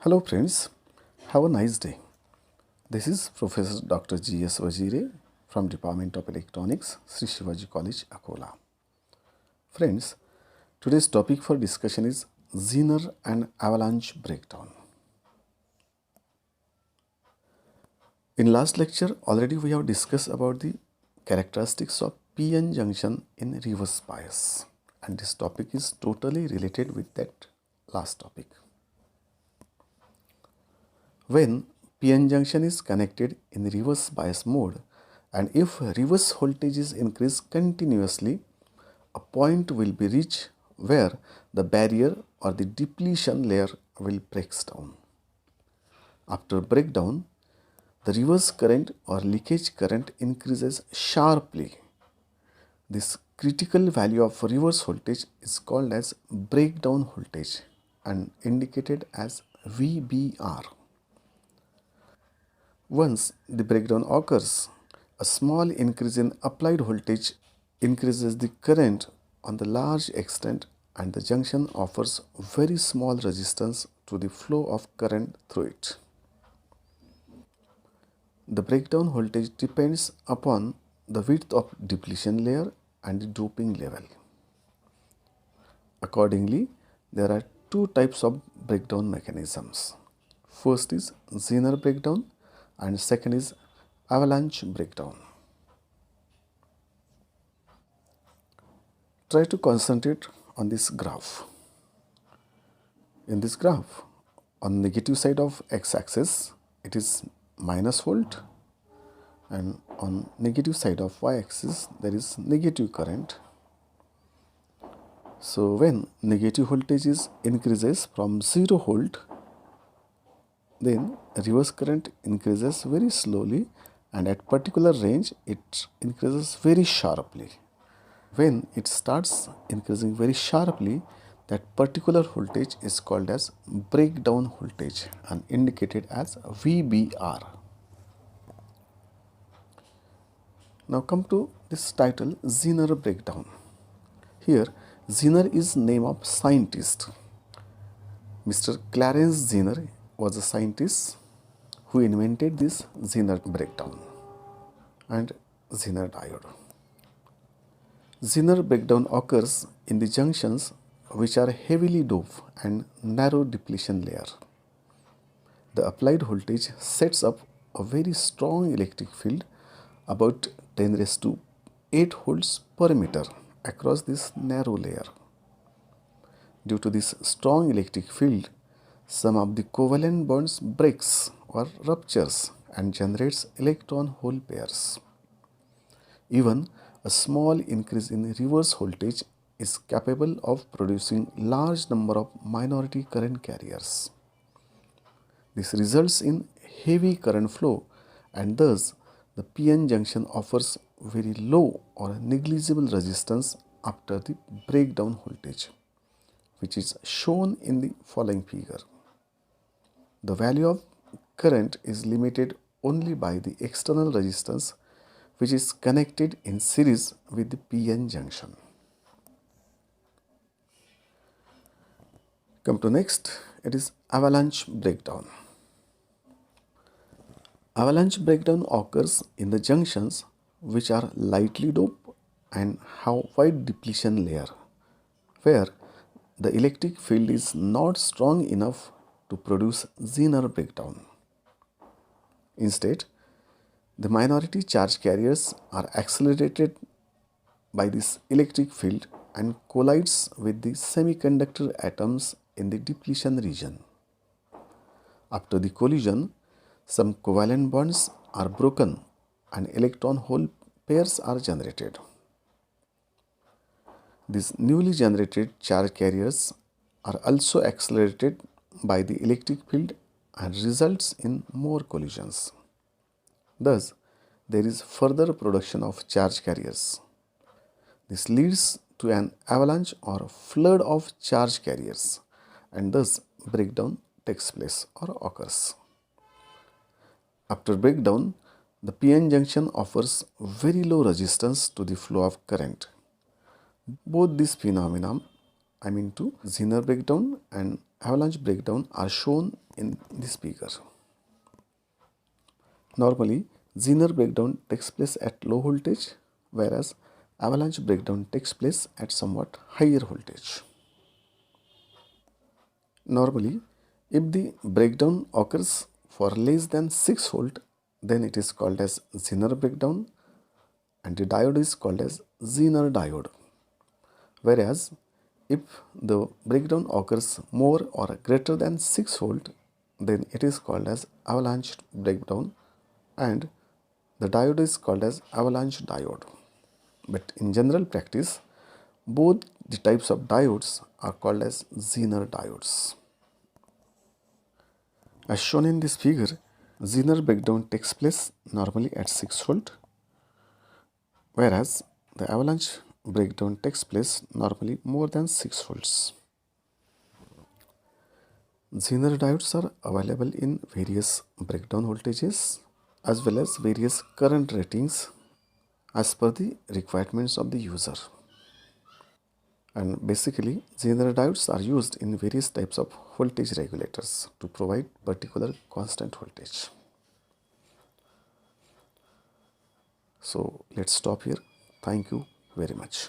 Hello friends, have a nice day. This is Professor Dr. G.S. Wazire from Department of Electronics, Sri Shivaji College, Akola. Friends, today's topic for discussion is Zener and avalanche breakdown. In last lecture, already we have discussed about the characteristics of PN junction in reverse bias, and this topic is totally related with that last topic. When PN junction is connected in reverse bias mode and if reverse voltage is increased continuously, a point will be reached where the barrier or the depletion layer will break down. After breakdown, the reverse current or leakage current increases sharply. This critical value of reverse voltage is called as breakdown voltage and indicated as VBR. Once the breakdown occurs, a small increase in applied voltage increases the current on the large extent and the junction offers very small resistance to the flow of current through it. The breakdown voltage depends upon the width of depletion layer and the doping level. Accordingly, there are two types of breakdown mechanisms. First is Zener breakdown and second is avalanche breakdown. Try to concentrate on this graph. In this graph, on negative side of x-axis, it is minus volt, and on negative side of y-axis, there is negative current. So when negative voltage increases from 0 volt, then reverse current increases very slowly, and at particular range it increases very sharply. When it starts increasing very sharply, that particular voltage is called as breakdown voltage and indicated as VBR. Now come to this title, Zener breakdown. Here Zener is name of scientist. Mr. Clarence Zener was a scientist who invented this Zener breakdown and Zener diode. Zener breakdown occurs in the junctions which are heavily doped and narrow depletion layer. The applied voltage sets up a very strong electric field about 10 raised to 8 volts per meter across this narrow layer. Due to this strong electric field, some of the covalent bonds breaks or ruptures and generates electron-hole pairs. Even a small increase in reverse voltage is capable of producing large number of minority current carriers. This results in heavy current flow, and thus the PN junction offers very low or negligible resistance after the breakdown voltage, which is shown in the following figure. The value of current is limited only by the external resistance which is connected in series with the PN junction. Come to next, it is avalanche breakdown. Avalanche breakdown occurs in the junctions which are lightly doped and have wide depletion layer, where the electric field is not strong enough to produce Zener breakdown. Instead, the minority charge carriers are accelerated by this electric field and collides with the semiconductor atoms in the depletion region. After the collision, some covalent bonds are broken and electron-hole pairs are generated. These newly generated charge carriers are also accelerated by the electric field and results in more collisions. Thus, there is further production of charge carriers. This leads to an avalanche or flood of charge carriers, and thus breakdown takes place or occurs. After breakdown, the PN junction offers very low resistance to the flow of current. Both these phenomena, Zener breakdown and avalanche breakdown, are shown in this figure. Normally, Zener breakdown takes place at low voltage, whereas avalanche breakdown takes place at somewhat higher voltage. Normally, if the breakdown occurs for less than 6 volt, then it is called as Zener breakdown and the diode is called as Zener diode. Whereas, if the breakdown occurs more or greater than 6 volt, then it is called as avalanche breakdown and the diode is called as avalanche diode. But in general practice, both the types of diodes are called as Zener diodes. As shown in this figure, Zener breakdown takes place normally at 6 volt, whereas the avalanche breakdown takes place normally more than 6 volts. Zener diodes are available in various breakdown voltages as well as various current ratings as per the requirements of the user. And basically, Zener diodes are used in various types of voltage regulators to provide particular constant voltage. So let's stop here. Thank you very much.